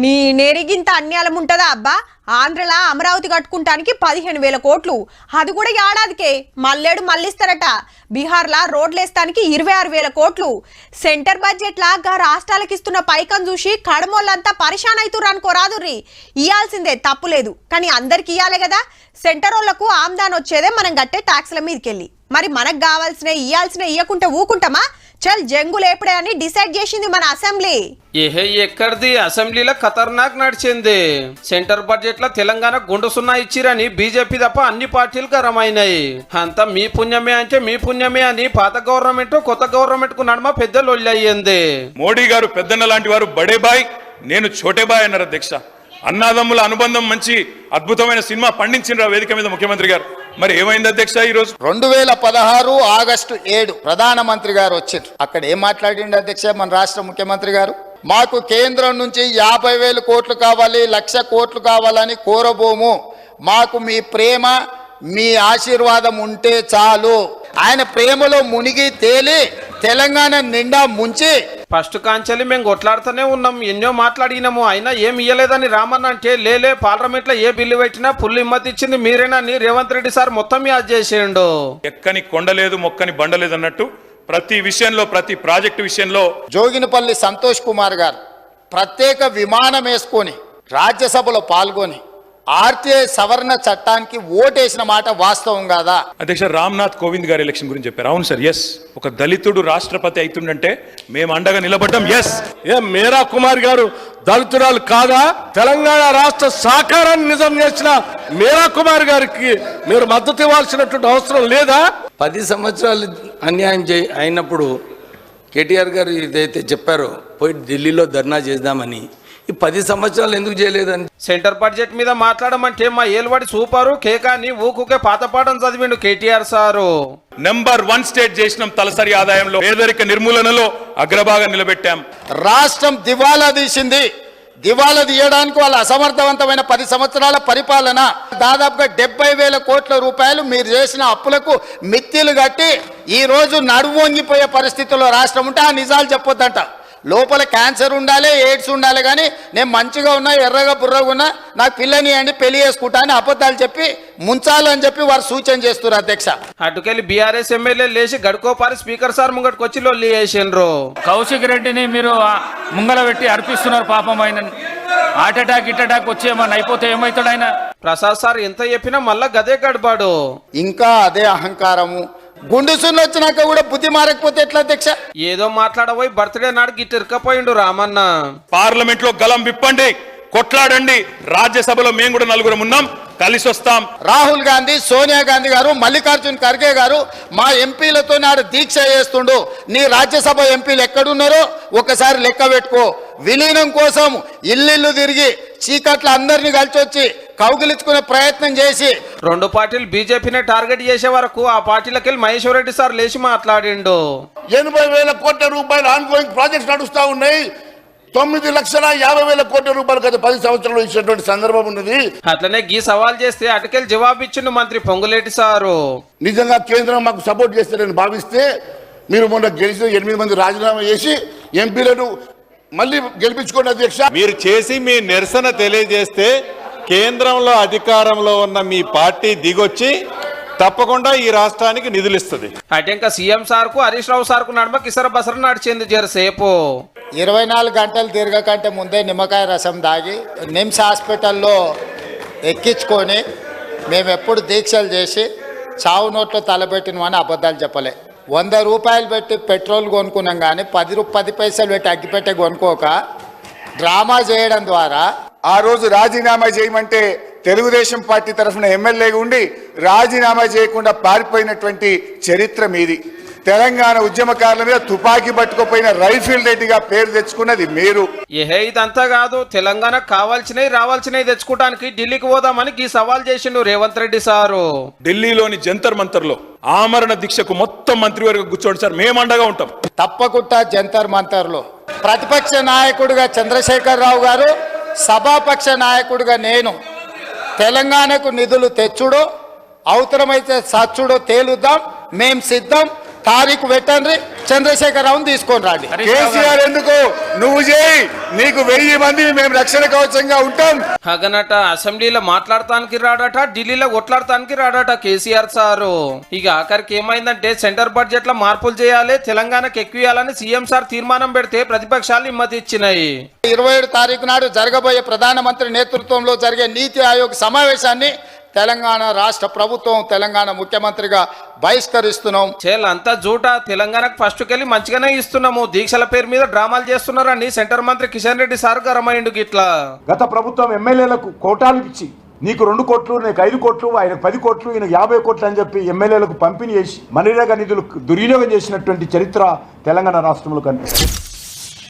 నీ నెరిగింత అన్యాయం ఉంటదా అబ్బా? ఆంధ్రలా అమరావతి కట్టుకుంటానికి 15,000 కోట్లు, అది కూడా ఏడాదికే మల్లేడు మళ్ళిస్తారట. బీహార్లా రోడ్లేస్తానికి 26,000 కోట్లు. సెంటర్ బడ్జెట్ లాగా రాష్ట్రాలకు ఇస్తున్న పైకం చూసి కడమోళ్ళంతా పరిశాన్ అవుతుర్రు అనుకోరాదుర్రి. ఇయ్యాల్సిందే తప్పులేదు, కానీ అందరికి ఇయ్యాలే కదా. సెంటర్ వాళ్ళకు ఆమ్దాన్ వచ్చేదే మనం కట్టే ట్యాక్స్ల మీదకెళ్ళి. మరి మనకు కావాల్సిన ఇయ్యాల్సిన ఇయ్యకుంటే ఊకుంటామా? చల్ జంగులేపుడే అని డిసైడ్ చేసింది మన అసెంబ్లీ. ఏహే ఎక్కడిది అసెంబ్లీలో ఖతర్నాక్ నడిచింది. సెంటర్ బడ్జెట్ లో తెలంగాణ గుండు సున్నా ఇచ్చిరని బీజేపీ తప్ప అన్ని పార్టీలు గరమైనాయి. అంతా మీ పుణ్యమే అంటే మీ పుణ్యమే అని పాత గవర్నమెంట్ కొత్త గవర్నమెంట్ కు నడుమ పెద్ద లొల్లి అయ్యింది. మోడీ గారు పెద్దన్న లాంటి వారు బడే బాయ్, నేను చోటే బాయ్ అన్నారు అధ్యక్ష. అన్నాదమ్ముల అనుబంధం మంచి అద్భుతమైన సినిమా పండించిన వేదిక మీద ముఖ్యమంత్రి గారు. మరి ఏమైంది అధ్యక్ష? ఈ రోజు 2016 ఆగస్టు 7 ప్రధానమంత్రి గారు వచ్చారు. అక్కడ ఏం మాట్లాడిండు అధ్యక్ష మన రాష్ట్ర ముఖ్యమంత్రి గారు? మాకు కేంద్రం నుంచి 50,000 కోట్లు కావాలి, 1,00,000 కోట్లు కావాలని కోరబోము. మాకు మీ ప్రేమ మీ ఆశీర్వాదం ఉంటే చాలు. ఆయన ప్రేమలో మునిగి తేలి తెలంగాణ నిండా ముంచి ఫస్ట్ కాంచెల్లి మేము కొట్లాడుతూనే ఉన్నాం, ఎన్నో మాట్లాడినాము, అయినా ఏమి ఇయ్యలేదని రామన్న అంటే లేలే పార్లమెంట్ లో ఏ బిల్లు పెట్టినా ఫుల్ హిమ్మత్ ఇచ్చింది మీరేనని రేవంత్ రెడ్డి సార్ మొత్తం యాద్ చేసేయండు. ఎక్కని కొండలేదు మొక్కని బండలేదు అన్నట్టు ప్రతి విషయంలో ప్రతి ప్రాజెక్టు విషయంలో జోగినపల్లి సంతోష్ కుమార్ గారు ప్రత్యేక విమానం వేసుకొని రాజ్యసభలో పాల్గొని ఆర్టీఐ సవరణ చట్టానికి ఓటేసిన మాట వాస్తవం కాదా? అధ్యక్ష రామ్నాథ్ కోవింద్ గారి ఎలక్షన్ గురించి చెప్పారు. అవును సార్, ఎస్. ఒక దళితుడు రాష్ట్రపతి అవుతుండంటే మేము అండగా నిలబడ్డాం. ఎస్. మీరా కుమార్ గారు దళితురాలు కాదా? తెలంగాణ రాష్ట్ర సాకారాన్ని నిజం చేసిన మీరా కుమార్ గారికి మీరు మద్దతు ఇవ్వాల్సినటువంటి అవసరం లేదా? 10 సంవత్సరాలు అన్యాయం అయినప్పుడు కేటీఆర్ గారు ఇదైతే చెప్పారో పోయి ఢిల్లీలో ధర్నా చేద్దామని, ఈ 10 సంవత్సరాలు ఎందుకు చేయలేదని. సెంటర్ బడ్జెట్ మీద మాట్లాడమంటే మా ఏలుబడి సూపరు కేకాని ఊకుకే పాతపాఠం చదివిండు కేటీఆర్ సారు. నెంబర్ 1 స్టేట్ చేసినాం. తలసరి ఆదాయంలో పేదరిక నిర్మూలనలో అగ్రభాగం నిలబెట్టాం. రాష్ట్రం దివాలా తీసింది. దివాలా తీయడానికి వాళ్ళ అసమర్థవంతమైన 10 సంవత్సరాల పరిపాలన దాదాపుగా 70,000 కోట్ల రూపాయలు మీరు చేసిన అప్పులకు మిత్తిలు కట్టి ఈ రోజు నడుము వంగిపోయే పరిస్థితుల్లో రాష్ట్రం ఉంటే ఆ నిజాలు చెప్పొద్దంట. లోపల క్యాన్సర్ ఉండాలి, ఎయిడ్స్ ఉండాలి, కానీ నేను మంచిగా ఉన్నా, ఎర్రగా బుర్రగా ఉన్నా, నాకు పిల్లని అండి పెళ్లి చేసుకుంటా అని అబద్ధాలు చెప్పి ముంచాలని చెప్పి వారు సూచన చేస్తున్నారు అధ్యక్ష. అటుకెళ్ళి బీఆర్ఎస్ ఎమ్మెల్యే లేచి గడుకోపారి స్పీకర్ సార్ ముంగటికి వచ్చి లొల్లి చేసిండ్రు. కౌశిక్ రెడ్డిని మీరు ముంగల పెట్టి అర్పిస్తున్నారు. పాపం ఆయన హార్ట్ అటాక్ వచ్చేమని అయిపోతే ఏమవుతాడు ఆయన? ప్రసాద్ సార్ ఎంత చెప్పినా మళ్ళా గదే గడబాడు. ఇంకా అదే అహంకారము. గుండు సున్ను వచ్చినాక కూడా బుద్ధి మారకపోతే ఎట్లా అధ్యక్ష? ఏదో మాట్లాడబోయి బర్త్డే నాడు గిట్ట ఇరుకపోయిండు రామన్న. పార్లమెంట్ లో గలం విప్పండి, కొట్లాడండి. రాజ్యసభలో మేము కూడా 4 ఉన్నాం, కలిసి వస్తాం. రాహుల్ గాంధీ, సోనియా గాంధీ గారు, మల్లికార్జున్ ఖర్గే గారు మా ఎంపీలతో నాడు దీక్ష చేస్తుండు. నీ రాజ్యసభ ఎంపీలు ఎక్కడున్నారో ఒకసారి లెక్క పెట్టుకో. విలీనం కోసం ఇల్లు తిరిగి చీకట్ల అందరినీ కలిసి వచ్చి కౌగిలించుకునే ప్రయత్నం చేసి 2 పార్టీలు బీజేపీనే టార్గెట్ చేసే వరకు ఆ పార్టీలకి వెళ్ళి మహేశ్వర్ రెడ్డి సార్ లేచి మాట్లాడిండు. 80,000 కోట్ల రూపాయలు ఆన్గోయింగ్ ప్రాజెక్ట్స్ నడుస్తా ఉన్నాయి. 9,50,000 కోట్ల రూపాయలు గత 10 సంవత్సరాలు ఇచ్చినటువంటి సందర్భం ఉన్నది. అట్లనే గీ సవాల్ చేస్తే అటుకెళ్ళి జవాబు ఇచ్చిండు మంత్రి పొంగులేటి సారు. నిజంగా కేంద్రం మాకు సపోర్ట్ చేస్తారని భావిస్తే మీరు మొన్న గెలిచిన 8 మంది రాజీనామా చేసి ఎంపీలను మళ్ళీ గెలిపించుకోండి అధ్యక్ష. మీరు చేసి మీ నిరసన తెలియజేస్తే కేంద్రంలో అధికారంలో ఉన్న మీ పార్టీ దిగొచ్చి తప్పకుండా ఈ రాష్ట్రానికి నిధులు ఇస్తుంది. అంటే ఇంకా సీఎం సార్ కు హరీష్ రావు సార్ కు నడుమ కిసర బసర నడిచింది జరసేపు. 24 గంటలు తిరగకంటే ముందే నిమ్మకాయ రసం దాగి నిమ్స్ హాస్పిటల్లో ఎక్కించుకొని మేము ఎప్పుడు దీక్షలు చేసి చావు నోట్లో తలబెట్టినమని అబద్ధాలు చెప్పలే. 100 రూపాయలు పెట్టి పెట్రోల్ కొనుక్కున్నాం, కానీ 10 పైసలు పెట్టి అగ్గిపెట్టే కొనుక్కోక డ్రామా చేయడం ద్వారా ఆ రోజు రాజీనామా చేయమంటే తెలుగుదేశం పార్టీ తరఫున ఎమ్మెల్యేగా ఉండి రాజీనామా చేయకుండా పారిపోయినటువంటి చరిత్ర మీది. తెలంగాణ ఉద్యమకారుల మీద తుపాకీ పట్టుకుపోయిన రైఫిల్ రెడ్డిగా పేరు తెచ్చుకున్నది మీరు. ఏహే ఇదంతా కాదు, తెలంగాణ కావాల్సినవి రావాల్సినవి తెచ్చుకోవడానికి ఢిల్లీకి పోదామని ఈ సవాల్ చేసిండు రేవంత్ రెడ్డి సారు. ఢిల్లీలోని జంతర్ మంతర్లో ఆమరణ దీక్షకు మొత్తం మంత్రివర్గం కూర్చోండి సార్, మేము అండగా ఉంటాం. తప్పకుండా జంతర్ మంతర్లో ప్రతిపక్ష నాయకుడిగా చంద్రశేఖర్ రావు గారు, సభాపక్ష నాయకుడిగా నేను తెలంగాణకు నిధులు తెచ్చుడో అవసరమైతే సచ్చుడో తేలుద్దాం. మేం సిద్ధం. తారీఖు పెట్టండి. చంద్రశేఖరరావుని తీసుకొని రండి. కేసీఆర్ ఎందుకు నువ్వు చేయి, నీకు 1000 మంది మేము రక్షణ కవచంగా ఉంటాం. హగనట అసెంబ్లీలో మాట్లాడటానికి రాడట, ఢిల్లీలో కొట్లాడటానికి రాడట కేసీఆర్ సారు. ఇక ఆఖరికి ఏమైందంటే సెంటర్ బడ్జెట్ లో మార్పులు చేయాలి, తెలంగాణకు ఎక్కువేయాలని సీఎం సార్ తీర్మానం పెడితే ప్రతిపక్షాలు హిమ్మతి ఇచ్చినాయి. 27 తారీఖు నాడు జరగబోయే ప్రధానమంత్రి నేతృత్వంలో జరిగే నీతి ఆయోగ్ సమావేశాన్ని తెలంగాణ రాష్ట్ర ప్రభుత్వం, తెలంగాణ ముఖ్యమంత్రిగా బహిష్కరిస్తున్నాం. అంతా జూట. తెలంగాణకు ఫస్ట్ కెళ్ళి మంచిగానే ఇస్తున్నాము, దీక్షల పేరు మీద డ్రామాలు చేస్తున్నారని సెంటర్ మంత్రి కిషన్ రెడ్డి సార్ గరమైండు. గిట్లా గత ప్రభుత్వం ఎమ్మెల్యేలకు కోటాలు ఇచ్చి నీకు 2 కోట్లు, నీకు 5 కోట్లు, ఆయనకు 10 కోట్లు, ఈయనకు 50 కోట్లు అని చెప్పి ఎమ్మెల్యేలకు పంపిణీ చేసి మనరేగా నిధులు దుర్వినియోగం చేసినటువంటి చరిత్ర తెలంగాణ రాష్ట్రంలో కనిపిస్తుంది.